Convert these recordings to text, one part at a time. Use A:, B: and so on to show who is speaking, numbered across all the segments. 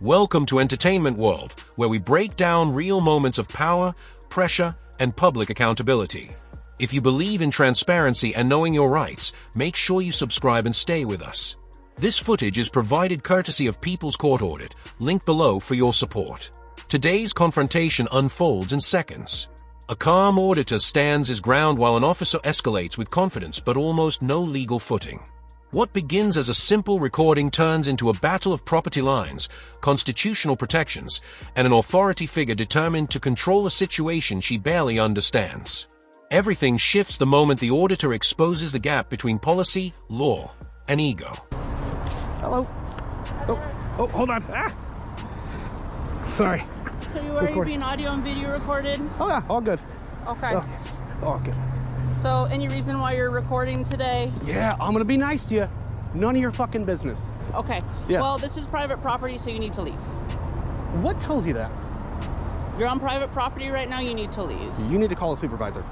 A: Welcome to Entertainment World, where we break down real moments of power, pressure, and public accountability. If you believe in transparency and knowing your rights, make sure you subscribe and stay with us. This footage is provided courtesy of People's Court Audit, link below for your support. Today's confrontation unfolds in seconds. A calm auditor stands his ground while an officer escalates with confidence but almost no legal footing. What begins as a simple recording turns into a battle of property lines, constitutional protections, and an authority figure determined to control a situation she barely understands. Everything shifts the moment the auditor exposes the gap between policy, law, and ego.
B: Hello. Oh, hold on. Sorry.
C: So you being audio and video recorded?
B: Oh yeah, all good.
C: Okay.
B: All good.
C: So any reason why you're recording today?
B: Yeah, I'm gonna be nice to you. None of your fucking business.
C: Okay.
B: Yeah.
C: Well, this is private property, so you need to leave.
B: What tells you that?
C: You're on private property right now, you need to leave.
B: You need to call a supervisor.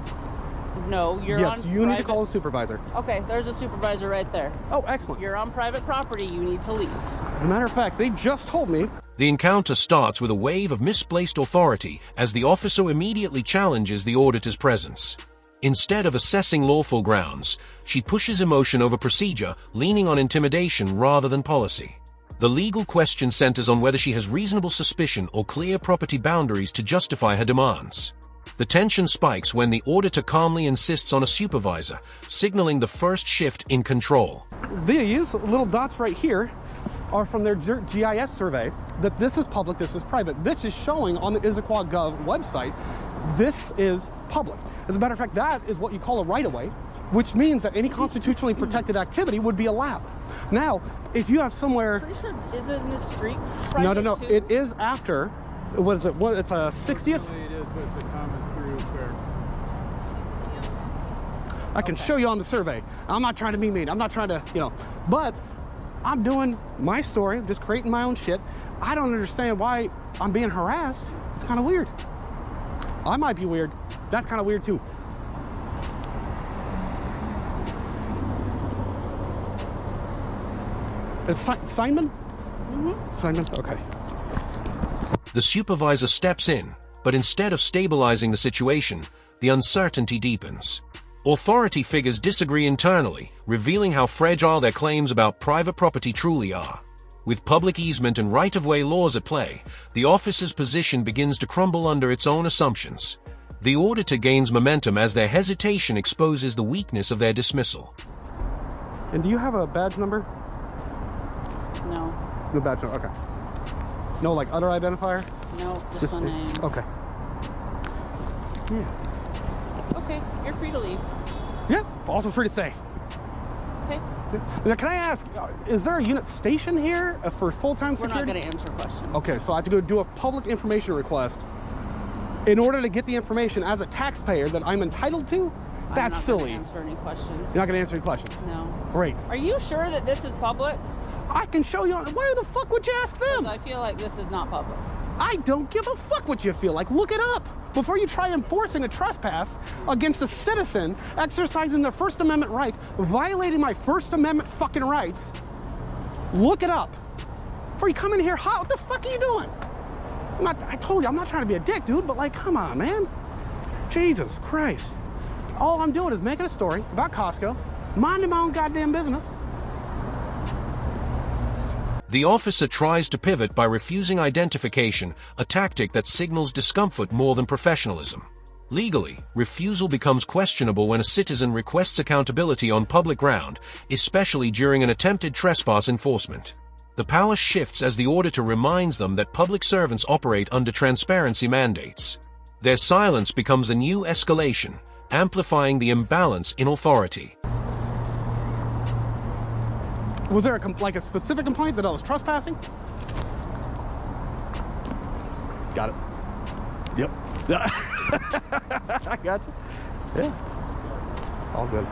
C: No, you're
B: yes,
C: on
B: you need to call a supervisor.
C: Okay, there's a supervisor right there.
B: Oh, excellent.
C: You're on private property, you need to leave.
B: As a matter of fact, they just told me.
A: The encounter starts with a wave of misplaced authority as the officer immediately challenges the auditor's presence. Instead of assessing lawful grounds, she pushes emotion over procedure, leaning on intimidation rather than policy. The legal question centers on whether she has reasonable suspicion or clear property boundaries to justify her demands. The tension spikes when the auditor calmly insists on a supervisor, signaling the first shift in control.
B: These little dots right here are from their GIS survey that this is public, this is private. This is showing on the Issaquah.gov website. This is public. As a matter of fact, that is what you call a right-of-way, which means that any constitutionally protected activity would be allowed. Now, if you have somewhere...
C: Pretty sure, is it in the street?
B: No. It is after, what is it? What, it's a 60th?
D: It is, but it's a common through where...
B: I can show you on the survey. I'm not trying to be mean. I'm not trying to, but I'm doing my story. I'm just creating my own shit. I don't understand why I'm being harassed. It's kind of weird. I might be weird. That's kind of weird too. It's Simon?
C: Mm-hmm.
B: Simon, okay.
A: The supervisor steps in, but instead of stabilizing the situation, the uncertainty deepens. Authority figures disagree internally, revealing how fragile their claims about private property truly are. With public easement and right-of-way laws at play, the officer's position begins to crumble under its own assumptions. The auditor gains momentum as their hesitation exposes the weakness of their dismissal.
B: And do you have a badge number?
C: No.
B: No badge number, okay. No, like, other identifier?
C: No, just my name.
B: Okay. Yeah.
C: Okay, you're free to leave.
B: Yeah, also free to stay.
C: Okay.
B: Now, can I ask, is there a unit station here for full-time security?
C: We're not going to answer questions.
B: Okay, so I have to go do a public information request in order to get the information as a taxpayer that I'm entitled to? That's silly.
C: I'm not going to answer any questions.
B: You're not going to answer any questions?
C: No.
B: Great.
C: Are you sure that this is public?
B: I can show you. Why the fuck would you ask them?
C: I feel like this is not public.
B: I don't give a fuck what you feel like. Look it up. Before you try enforcing a trespass against a citizen exercising their First Amendment rights, violating my First Amendment fucking rights, look it up. Before you come in here hot, what the fuck are you doing? I told you, I'm not trying to be a dick, dude, but like, come on, man. Jesus Christ. All I'm doing is making a story about Costco, minding my own goddamn business.
A: The officer tries to pivot by refusing identification, a tactic that signals discomfort more than professionalism. Legally, refusal becomes questionable when a citizen requests accountability on public ground, especially during an attempted trespass enforcement. The power shifts as the auditor reminds them that public servants operate under transparency mandates. Their silence becomes a new escalation, amplifying the imbalance in authority.
B: Was there a specific complaint that I was trespassing? Got it. Yep. I got you. Yeah. All good.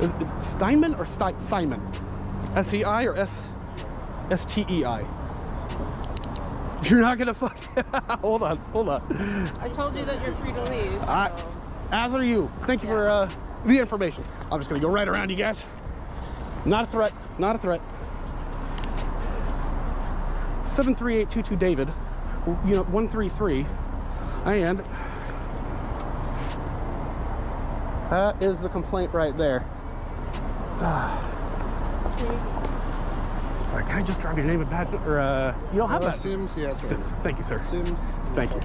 B: Is it Steinman or Simon? S-E-I or S-T-E-I? You're not gonna fuck. Hold on.
C: I told you that you're free to leave. So.
B: As are you. Thank you for the information. I'm just gonna go right around you guys. Not a threat. 73822 David, unit 133, and that is the complaint right there. Sorry, can I just grab your name and badge, or you don't have that?
E: Sims, yes.
B: Sims. Thank you, sir.
E: Sims.
B: Thank you.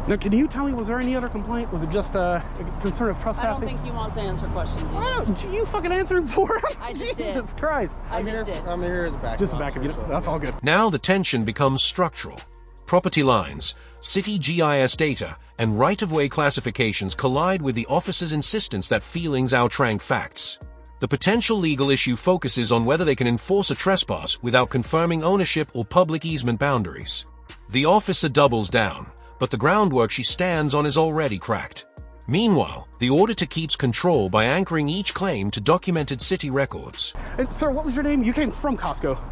B: Now, can you tell me, was there any other complaint? Was it just a concern of
C: I don't
B: trespassing?
C: think he wants to answer questions.
B: I don't. You fucking answered for him.
C: I just did.
B: Jesus Christ.
C: I just did.
E: I'm here as a backup.
B: Just a backup.
E: officer, so,
B: That's all good.
A: Now the tension becomes structural. Property lines, city GIS data, and right-of-way classifications collide with the officer's insistence that feelings outrank facts. The potential legal issue focuses on whether they can enforce a trespass without confirming ownership or public easement boundaries. The officer doubles down, but the groundwork she stands on is already cracked. Meanwhile, the auditor keeps control by anchoring each claim to documented city records.
B: And, sir, what was your name? You came from Costco.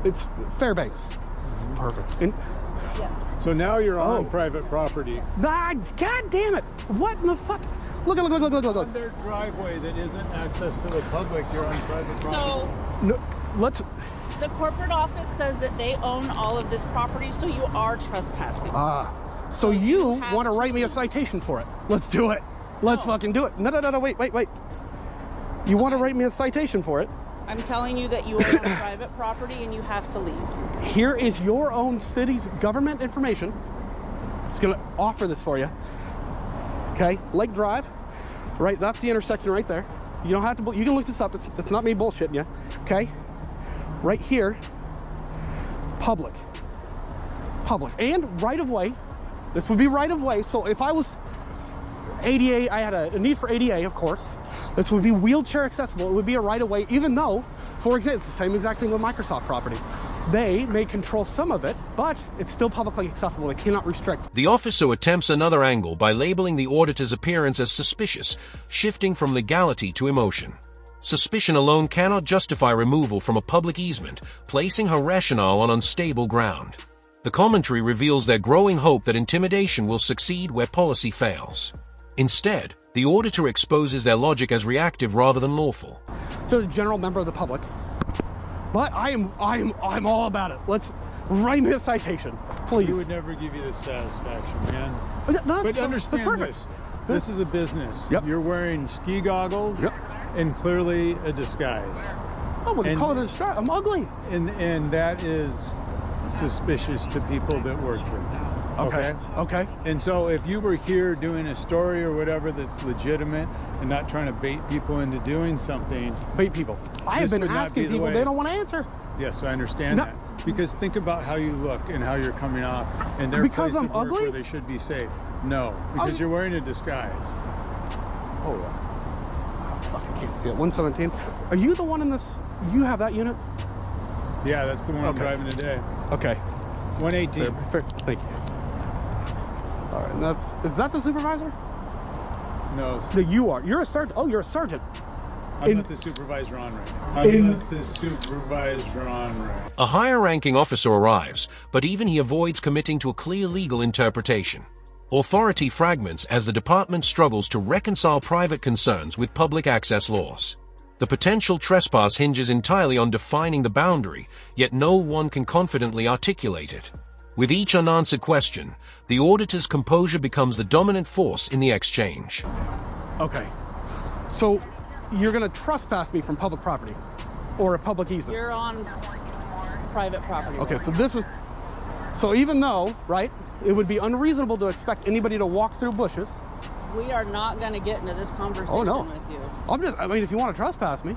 B: It's Fairbanks. Perfect. And,
D: So now you're on
B: Oh.
D: private property.
B: God damn it. What in the fuck? Look.
D: On their driveway that isn't access to the public, you're on private property.
C: So
B: No, let's.
C: the corporate office says that they own all of this property, so you are trespassing.
B: So you
C: have
B: want to write me a
C: to-
B: citation for it? Let's do it. Let's
C: No.
B: fucking do it. No, wait. You want to write me a citation for it?
C: I'm telling you that you are on private property and you have to leave.
B: Here is your own city's government information. It's gonna offer this for you. Okay, Lake Drive, right? That's the intersection right there. You don't have to. You can look this up. It's not me bullshitting you. Okay, right here. Public, and right of way. This would be right of way. So if I was ADA, I had a need for ADA, of course. This would be wheelchair accessible. It would be a right of way, even though, for example, it's the same exact thing with Microsoft property. They may control some of it, but it's still publicly accessible. They cannot restrict.
A: The officer attempts another angle by labeling the auditor's appearance as suspicious, shifting from legality to emotion. Suspicion alone cannot justify removal from a public easement, placing her rationale on unstable ground. The commentary reveals their growing hope that intimidation will succeed where policy fails. Instead, the auditor exposes their logic as reactive rather than lawful.
B: To the general member of the public. But I'm all about it. Let's write me a citation, please.
D: He would never give you the satisfaction, man.
B: That's
D: But
B: that's
D: understand
B: perfect.
D: this. This is a business.
B: Yep.
D: You're wearing ski goggles
B: Yep.
D: and clearly a disguise.
B: Oh, what do you
D: And-
B: call it a start? I'm ugly.
D: And that is suspicious to people that work here.
B: Okay.
D: And so if you were here doing a story or whatever that's legitimate and not trying to bait people into doing something,
B: Bait people. I have
D: This
B: been
D: would not
B: asking
D: be the
B: people,
D: way.
B: they don't want to answer.
D: yes, I understand
B: No.
D: that. Because think about how you look and how you're coming off and their
B: Because
D: place
B: I'm
D: of work
B: ugly?
D: where they should be safe. No, because you're wearing a disguise.
B: Oh, yeah. Fuck, I can't see it. 117. Are you the one in this? You have that unit?
D: Yeah, that's the one I'm
B: Okay.
D: driving today.
B: Okay.
D: 118.
B: Fair. Thank you. All right, and is that the supervisor?
D: No,
B: No, you are. You're a sergeant. Oh, you're a sergeant.
D: I'm
B: In-
D: not the supervisor on right now. I'm
B: In-
D: not the supervisor on right now.
A: A higher-ranking officer arrives, but even he avoids committing to a clear legal interpretation. Authority fragments as the department struggles to reconcile private concerns with public access laws. The potential trespass hinges entirely on defining the boundary, yet no one can confidently articulate it. With each unanswered question, the auditor's composure becomes the dominant force in the exchange.
B: Okay. So you're going to trespass me from public property or a public easement?
C: You're on private property.
B: Okay,
C: right
B: so this is, so even though, right, it would be unreasonable to expect anybody to walk through bushes.
C: now. We are not going to get into this conversation
B: Oh, no.
C: with you.
B: I mean, if you want to trespass me.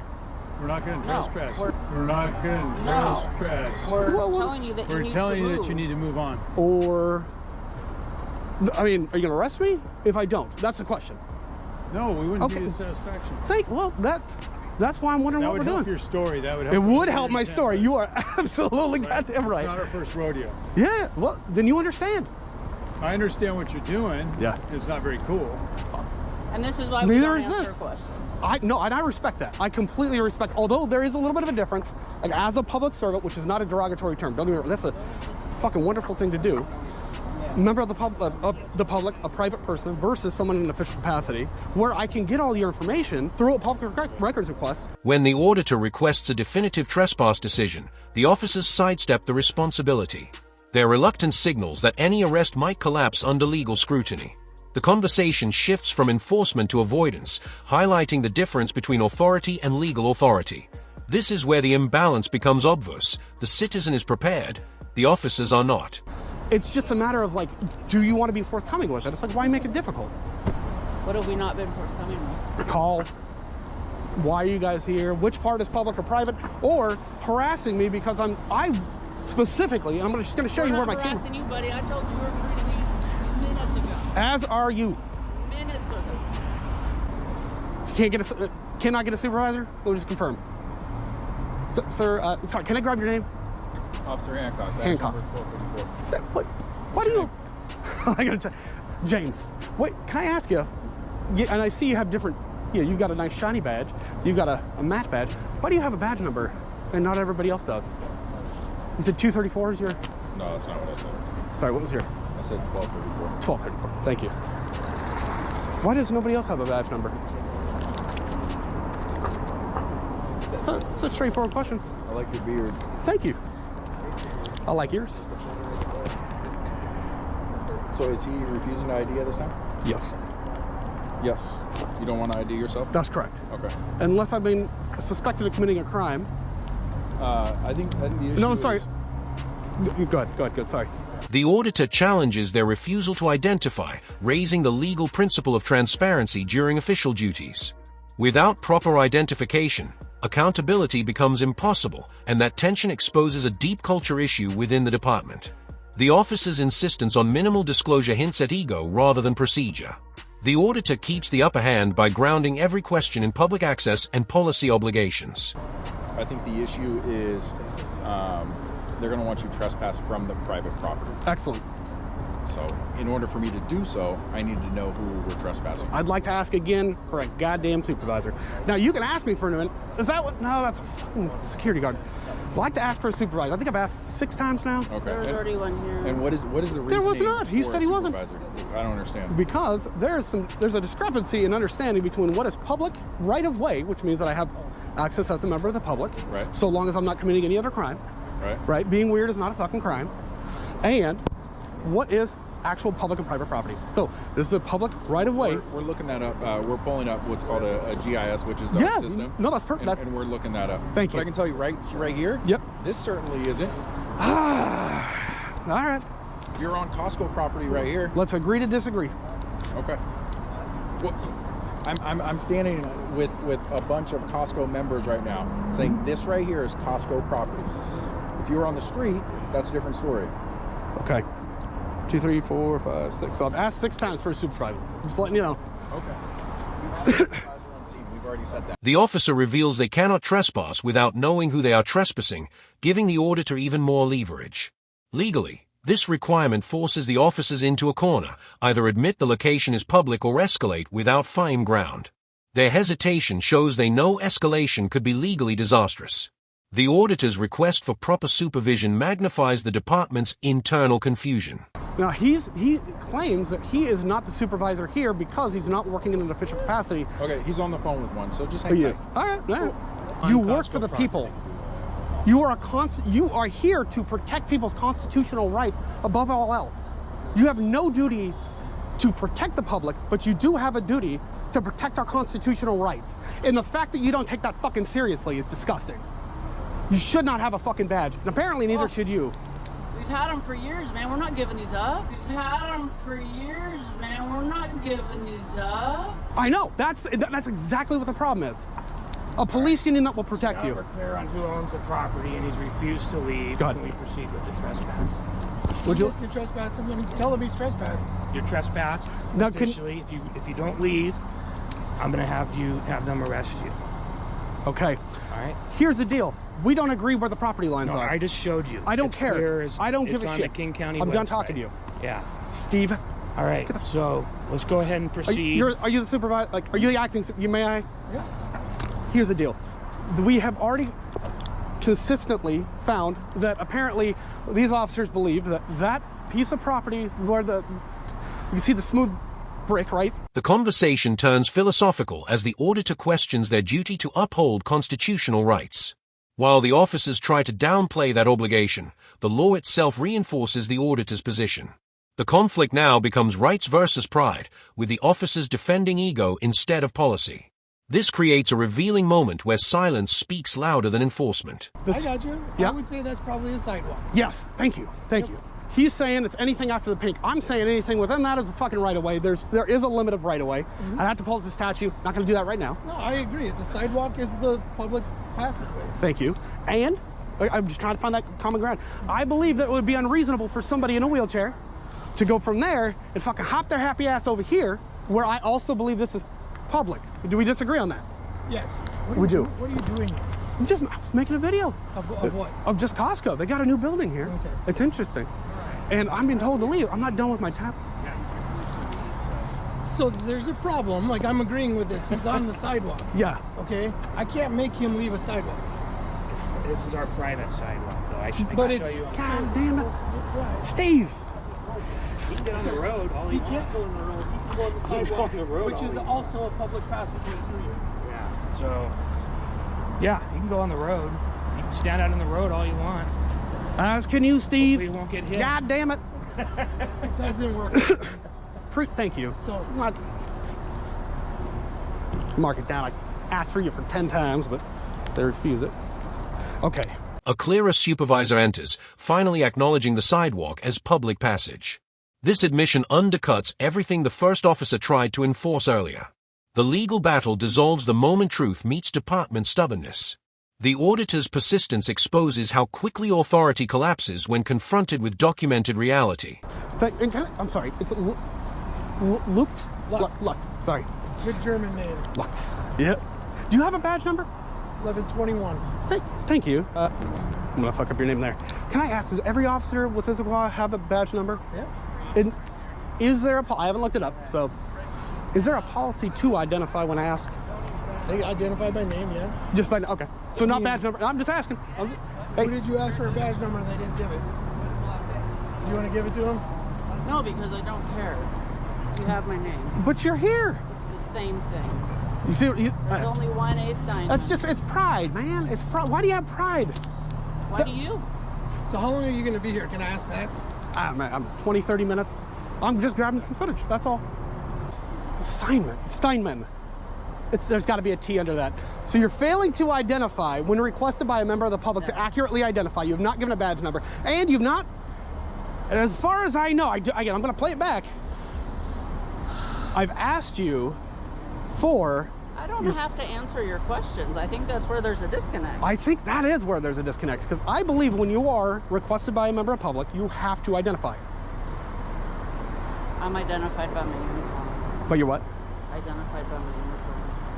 D: We're not going to
C: No,
D: trespass.
C: we're-
D: We're not going to
C: No.
D: trespass.
C: We're
B: Well,
C: telling you that you
D: We're
C: need
D: telling
C: to
D: you
C: move.
D: that you need to move on.
B: Or, I mean, are you going to arrest me if I don't? That's the question.
D: No, we wouldn't
B: Okay.
D: give you satisfaction.
B: Well, that's why I'm wondering
D: That
B: what
D: would
B: we're
D: help
B: doing.
D: your story. That would help.
B: It would
D: your
B: help my
D: intent.
B: story. You are absolutely goddamn
D: It's
B: right.
D: not our first rodeo.
B: Yeah, well, then you understand.
D: I understand what you're doing.
B: Yeah.
D: It's not very cool.
C: And this is why we
B: Neither
C: don't
B: is
C: answer
B: this.
C: questions.
B: No, and I respect that. I completely respect, although there is a little bit of a difference, like as a public servant, which is not a derogatory term. Don't get me wrong, that's a fucking wonderful thing to do. member of the public, a private person, versus someone in an official capacity, where I can get all your information through a public records request.
A: When the auditor requests a definitive trespass decision, the officers sidestep the responsibility. Their reluctance signals that any arrest might collapse under legal scrutiny. The conversation shifts from enforcement to avoidance, highlighting the difference between authority and legal authority. This is where the imbalance becomes obvious. The citizen is prepared, the officers are not.
B: It's just a matter of like, do you want to be forthcoming with it? It's like, why make it difficult?
C: What have we not been forthcoming with?
B: Call. Why are you guys here? Which part is public or private? Or harassing me because I specifically, and I'm just going to show you where my camera.
C: I'm not harassing you, buddy. I told you we were free to leave minutes ago.
B: As are you.
C: Minutes ago.
B: Cannot get a supervisor? We'll just confirm. Sir, sorry, can I grab your name?
E: Officer Hancock.
B: Hancock. What do you? I gotta tell James. Wait, can I ask you? And I see you have different. You've got a nice shiny badge. You've got a matte badge. Why do you have a badge number and not everybody else does? You said 234 is your?
E: No, that's not what I said.
B: Sorry, what was your?
E: I said 1234.
B: 1234. Thank you. Why does nobody else have a badge number? It's a straightforward question.
E: I like your beard.
B: Thank you. I like yours.
E: So is he refusing to ID at this time?
B: Yes.
E: Yes. You don't want to ID yourself?
B: That's correct.
E: Okay.
B: Unless I've been suspected of committing a crime.
E: I think the issue
B: No, I'm sorry.
E: is...
B: Go ahead, sorry.
A: The auditor challenges their refusal to identify, raising the legal principle of transparency during official duties. Without proper identification, accountability becomes impossible, and that tension exposes a deep culture issue within the department. The officer's insistence on minimal disclosure hints at ego rather than procedure. The auditor keeps the upper hand by grounding every question in public access and policy obligations.
E: I think the issue is they're going to want you trespass from the private property.
B: Excellent.
E: So in order for me to do so, I need to know who we're trespassing.
B: I'd like to ask again for a goddamn supervisor. Now, you can ask me for a minute. Is that what? No, that's a fucking security guard. I'd like to ask for a supervisor. I think I've asked 6 times now.
E: Okay.
C: There's already one here.
E: And what is the reason?
B: There was not. He said he wasn't.
E: I don't understand.
B: Because there's a discrepancy in understanding between what is public right of way, which means that I have access as a member of the public,
E: right,
B: so long as I'm not committing any other crime. Right. Being weird is not a fucking crime. And what is actual public and private property? So this is a public right of way.
E: We're looking that up. We're pulling up what's called a GIS, which is our system.
B: No, that's perfect.
E: And we're looking that up.
B: Thank you.
E: But I can tell you right here.
B: Yep.
E: This certainly isn't.
B: All right.
E: You're on Costco property right here.
B: Let's agree to disagree.
E: Okay. Well, I'm standing with a bunch of Costco members right now, saying this right here is Costco property. If you were on the street, that's a different story.
B: Okay. 2, 3, 4, 5, 6. So I've asked 6 times for a supervisor. Just letting you know.
E: Okay. We've already said that.
A: The officer reveals they cannot trespass without knowing who they are trespassing, giving the auditor even more leverage. Legally, this requirement forces the officers into a corner, either admit the location is public or escalate without firm ground. Their hesitation shows they know escalation could be legally disastrous. The auditor's request for proper supervision magnifies the department's internal confusion.
B: Now, he claims that he is not the supervisor here because he's not working in an official capacity.
E: Okay, he's on the phone with one, so just hang tight.
B: All right. Cool. You work for the people. You are here to protect people's constitutional rights above all else. You have no duty to protect the public, but you do have a duty to protect our constitutional rights. And the fact that you don't take that fucking seriously is disgusting. You should not have a fucking badge, and apparently neither should you.
C: We've had them for years, man. We're not giving these up. We've had them for years, man. We're not giving these up.
B: I know. That's exactly what the problem is. A police union that will protect you.
F: We're clear on who owns the property, and he's refused to leave.
B: Go ahead.
F: Can we proceed with the trespass?
B: Would you?
G: Can trespass him. I mean, tell him he's trespassed.
F: You're trespassed.
B: Now,
F: officially, if you don't leave, I'm gonna have them arrest you.
B: Okay.
F: All right.
B: Here's the deal. We don't agree where the property lines
F: No,
B: are.
F: I just showed you.
B: I don't
F: It's
B: care.
F: clear as-
B: I don't give a
F: it's on
B: shit.
F: the King County
B: I'm done
F: website.
B: talking to you.
F: Yeah.
B: Steve.
F: All right. So let's go ahead and
B: Are
F: proceed.
B: you the supervisor? Like, are you the acting? May I?
G: Yeah.
B: Here's the deal. We have already consistently found that apparently these officers believe that piece of property where you can see the smooth brick, right?
A: The conversation turns philosophical as the auditor questions their duty to uphold constitutional rights. While the officers try to downplay that obligation, the law itself reinforces the auditor's position. The conflict now becomes rights versus pride, with the officers defending ego instead of policy. This creates a revealing moment where silence speaks louder than enforcement.
G: I got you.
B: Yeah.
G: I would say that's probably a sidewalk.
B: Yes, thank you, thank you. He's saying it's anything after the pink. I'm saying anything within that is a fucking right-of-way. There is a limit of right-of-way. I'd have to pull up the statute. Not going to do that right now.
G: No, I agree. The sidewalk is the public passageway.
B: Thank you. And I'm just trying to find that common ground. I believe that it would be unreasonable for somebody in a wheelchair to go from there and fucking hop their happy ass over here, where I also believe this is public. Do we disagree on that?
G: Yes.
B: We do.
G: What are you doing here?
B: I was making a video.
G: Of what?
B: Of just Costco. They got a new building here.
G: Okay.
B: It's interesting. And I'm being told to leave. I'm not done with my tap.
G: So there's a problem. Like, I'm agreeing with this. He's on the sidewalk.
B: Yeah.
G: Okay? I can't make him leave a sidewalk.
F: This is our private sidewalk, though. I can
G: But
F: show
G: it's-
F: you.
B: God damn it. Steve.
F: He can get on the road all he
G: He can't
F: wants.
G: go on the road. He can go on the
F: He can go
G: sidewalk,
F: on the road
G: which
F: all
G: is
F: he
G: also a public passageway through here.
F: Yeah. So, yeah, you can go on the road. You can stand out in the road all you want.
B: As can you, Steve.
F: Hopefully you won't get hit.
B: God damn it.
G: It doesn't work.
B: Thank you.
G: So-
B: Not mark it down. I asked for you for 10 times, but they refuse it. Okay.
A: A clearer supervisor enters, finally acknowledging the sidewalk as public passage. This admission undercuts everything the first officer tried to enforce earlier. The legal battle dissolves the moment truth meets department stubbornness. The auditor's persistence exposes how quickly authority collapses when confronted with documented reality.
B: I'm sorry. It's looked? Lucked. Sorry.
G: Good German name.
B: Lucked. Yep. Do you have a badge number?
G: 1121.
B: Thank you. I'm gonna fuck up your name there. Can I ask, does every officer with Issaquah have a badge number?
G: Yeah.
B: And is there I haven't looked it up, so is there a policy to identify when asked?
G: They identify by name, yeah.
B: Just by, okay. So not badge number. I'm just asking. Hey.
G: Who did you ask for a badge number and they didn't give it? Do you want to give it to them?
C: No, because I don't care. You have my name.
B: But you're here.
C: It's the same thing.
B: You see,
C: There's only one A Stein.
B: it's pride, man. It's pride. Why do you have pride?
C: Why do you?
G: So how long are you going to be here? Can I ask that?
B: I'm 20, 30 minutes. I'm just grabbing some footage. That's all. Steinman. There's got to be a T under that. So you're failing to identify when requested by a member of the public to accurately identify. You have not given a badge number, and you've not, as far as I know, again, I'm going to play it back. I've asked you for.
C: I don't have to answer your questions. I think that's where there's a disconnect.
B: I think that is where there's a disconnect, because I believe when you are requested by a member of the public, you have to identify.
C: I'm identified by my uniform.
B: But you're what?
C: Identified by my uniform.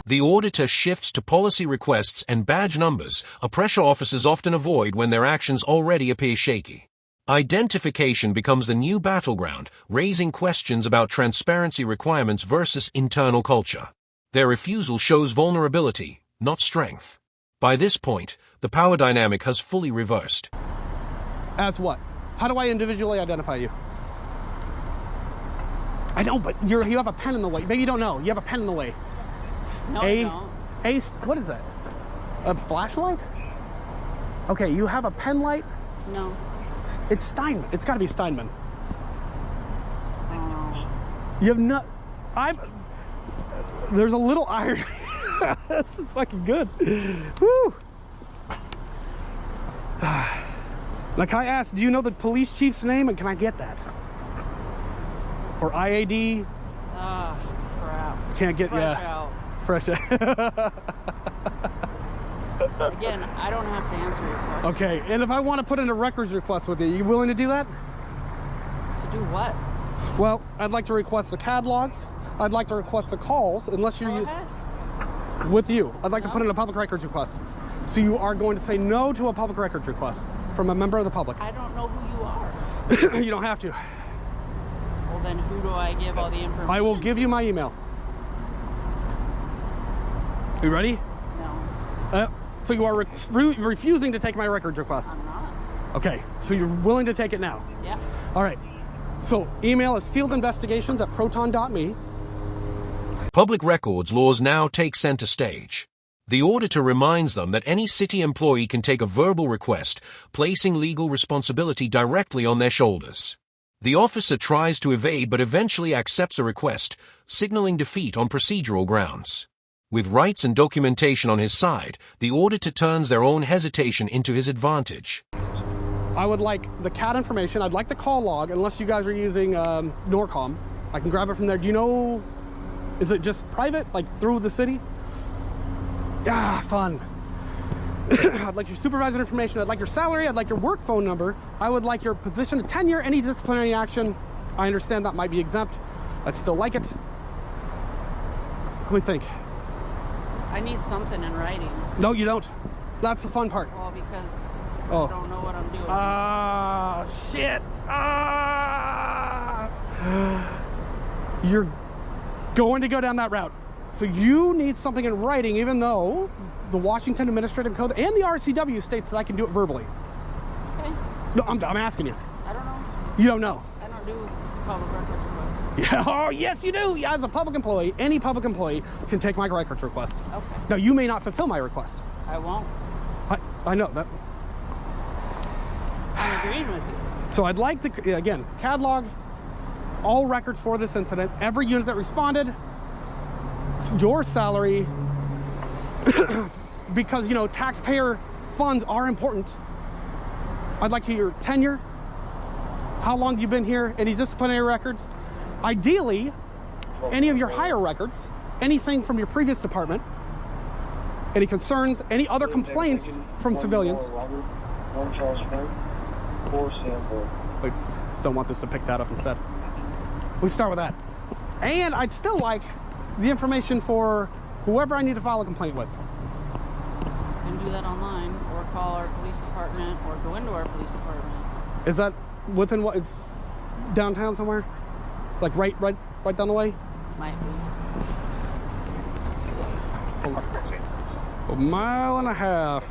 A: The auditor shifts to policy requests and badge numbers, a pressure officers often avoid when their actions already appear shaky. Identification becomes the new battleground, raising questions about transparency requirements versus internal culture. Their refusal shows vulnerability, not strength. By this point, the power dynamic has fully reversed.
B: As what? How do I individually identify you? I know, but you have a pen in the way. Maybe you don't know. You have a pen in the way.
C: No, I don't.
B: What is that? A flashlight? Okay, you have a pen light?
C: No.
B: It's Steinman. It's got to be Steinman.
C: Oh.
B: You have not. There's a little iron. This is fucking good. Woo. Now, can I ask, do you know the police chief's name, and can I get that? Or IAD?
C: Ah, crap.
B: Can't get,
C: Fresh
B: yeah.
C: out.
B: Fresh out.
C: Again, I don't have to answer your question.
B: Okay, and if I want to put in a records request with you willing to do that?
C: To do what?
B: Well, I'd like to request the CAD logs. I'd like to request the calls, unless you're
C: Go ahead.
B: with you. I'd like to put in a public records request. So you are going to say no to a public records request from a member of the public.
C: I don't know who you are.
B: You don't have to.
C: Well, then who do I give all the information?
B: I will give you my email. You ready?
C: No,
B: So you are refusing to take my records request.
C: I'm not.
B: Okay, so you're willing to take it now.
C: Yeah.
B: All right. So email is fieldinvestigations@proton.me.
A: Public records laws now take center stage. The auditor reminds them that any city employee can take a verbal request, placing legal responsibility directly on their shoulders. The officer tries to evade but eventually accepts a request, signaling defeat on procedural grounds. With rights and documentation on his side, the auditor turns their own hesitation into his advantage.
B: I would like the CAD information. I'd like the call log, unless you guys are using Norcom. I can grab it from there. Do you know, is it just private, like through the city? Yeah, fun. I'd like your supervisor information. I'd like your salary. I'd like your work phone number. I would like your position of tenure, any disciplinary action. I understand that might be exempt. I'd still like it. Let me think.
C: I need something in writing.
B: No, you don't. That's the fun part.
C: Well, because
B: Oh.
C: I don't know what I'm doing.
B: Shit. You're going to go down that route. So you need something in writing, even though the Washington Administrative Code and the RCW states that I can do it verbally.
C: Okay.
B: No, I'm asking you.
C: I don't know.
B: You don't know.
C: I don't do public records requests.
B: Yeah. Oh, yes, you do. As a public employee, any public employee can take my records request.
C: Okay.
B: Now, you may not fulfill my request.
C: I won't.
B: I know that.
C: I'm agreeing with you.
B: So I'd like the, again, CAD log, all records for this incident, every unit that responded, your salary, because, you know, taxpayer funds are important. I'd like your tenure, how long you've been here, any disciplinary records. Ideally, any of your hire records, anything from your previous department, any concerns, any other complaints from civilians. I still want this to pick that up instead. We start with that. And I'd still like the information for whoever I need to file a complaint with.
C: You can do that online, or call our police department, or go into our police department.
B: Is that within what? It's downtown somewhere? Like right down the way?
C: Might be.
B: A mile and a half.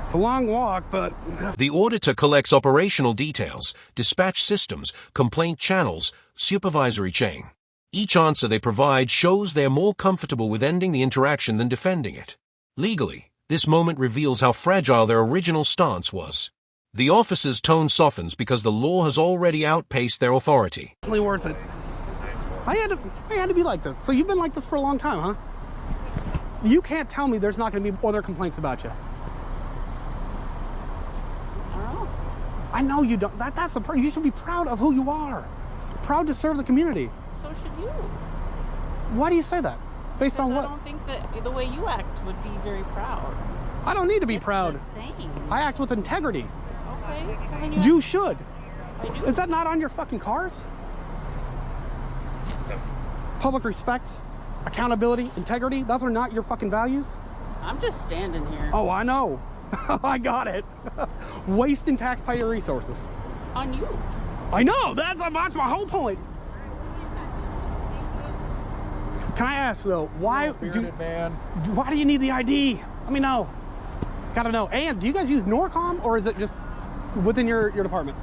B: It's a long walk, but...
A: The auditor collects operational details, dispatch systems, complaint channels, supervisory chain. Each answer they provide shows they're more comfortable with ending the interaction than defending it. Legally, this moment reveals how fragile their original stance was. The officer's tone softens because the law has already outpaced their authority.
B: Really worth it. I had to be like this. So you've been like this for a long time, huh? You can't tell me there's not going to be other complaints about you.
C: I don't know.
B: I know you don't. That's the you should be proud of who you are. Proud to serve the community.
C: So should you.
B: Why do you say that? Based on what?
C: I don't think that the way you act would be very proud.
B: I don't need to be
C: It's
B: proud.
C: the same.
B: I act with integrity.
C: Okay. Well, then
B: You should.
C: I do.
B: Is that not on your fucking cars? Public respect, accountability, integrity, those are not your fucking values?
C: I'm just standing here.
B: Oh, I know. I got it. Wasting taxpayer resources.
C: On you.
B: I know, that's my whole point. Can I ask though, why do you need the ID? Let me know. Gotta know. And do you guys use Norcom, or is it just within your department?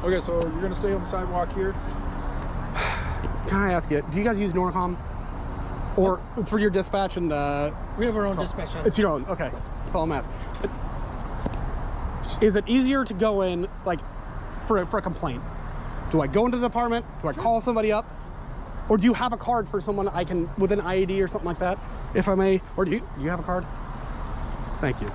E: Okay, so you're gonna stay on the sidewalk here?
B: Can I ask you, do you guys use Norcom? Or for your dispatch and
G: We have our own dispatch channel.
B: it's your own, okay. That's all I'm asking. Is it easier to go in, like, for a complaint? Do I go into the department? Do I call somebody up? Or do you have a card for someone I can, with an IED or something like that, if I may? Or do you have a card? Thank you.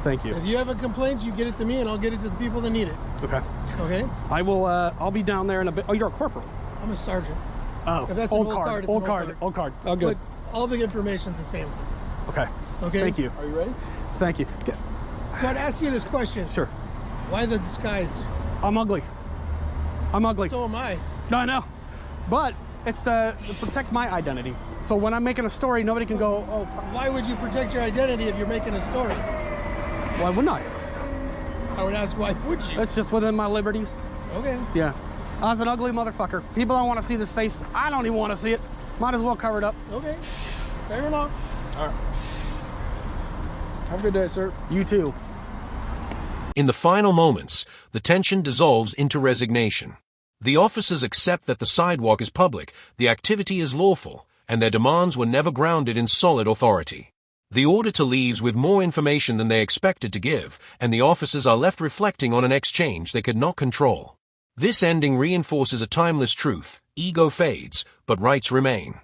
B: Thank you.
G: If you have a complaint, you get it to me and I'll get it to the people that need it.
B: Okay.
G: Okay?
B: I will, I'll be down there in a bit. Oh, you're a corporal.
G: I'm a sergeant.
B: Oh,
G: If that's an
B: old
G: old
B: card,
G: card, it's
B: old
G: an
B: card,
G: old
B: old card. Oh, good.
G: But all the information's the same.
B: Okay.
G: Okay?
B: Thank you.
E: Are you ready?
B: Thank you.
G: So I'd ask you this question.
B: Sure.
G: Why the disguise?
B: I'm ugly. I'm ugly.
G: So am I.
B: No, I know. But it's to protect my identity. So when I'm making a story, nobody can go, oh,
G: Why would you protect your identity if you're making a story?
B: why wouldn't I?
G: I would ask, why would you?
B: It's just within my liberties.
G: Okay.
B: Yeah. I was an ugly motherfucker. People don't want to see this face. I don't even want to see it. Might as well cover it up.
G: Okay. Fair enough.
E: All right. Have a good day, sir.
B: You too.
A: In the final moments, the tension dissolves into resignation. The officers accept that the sidewalk is public, the activity is lawful, and their demands were never grounded in solid authority. The auditor leaves with more information than they expected to give, and the officers are left reflecting on an exchange they could not control. This ending reinforces a timeless truth: ego fades, but rights remain.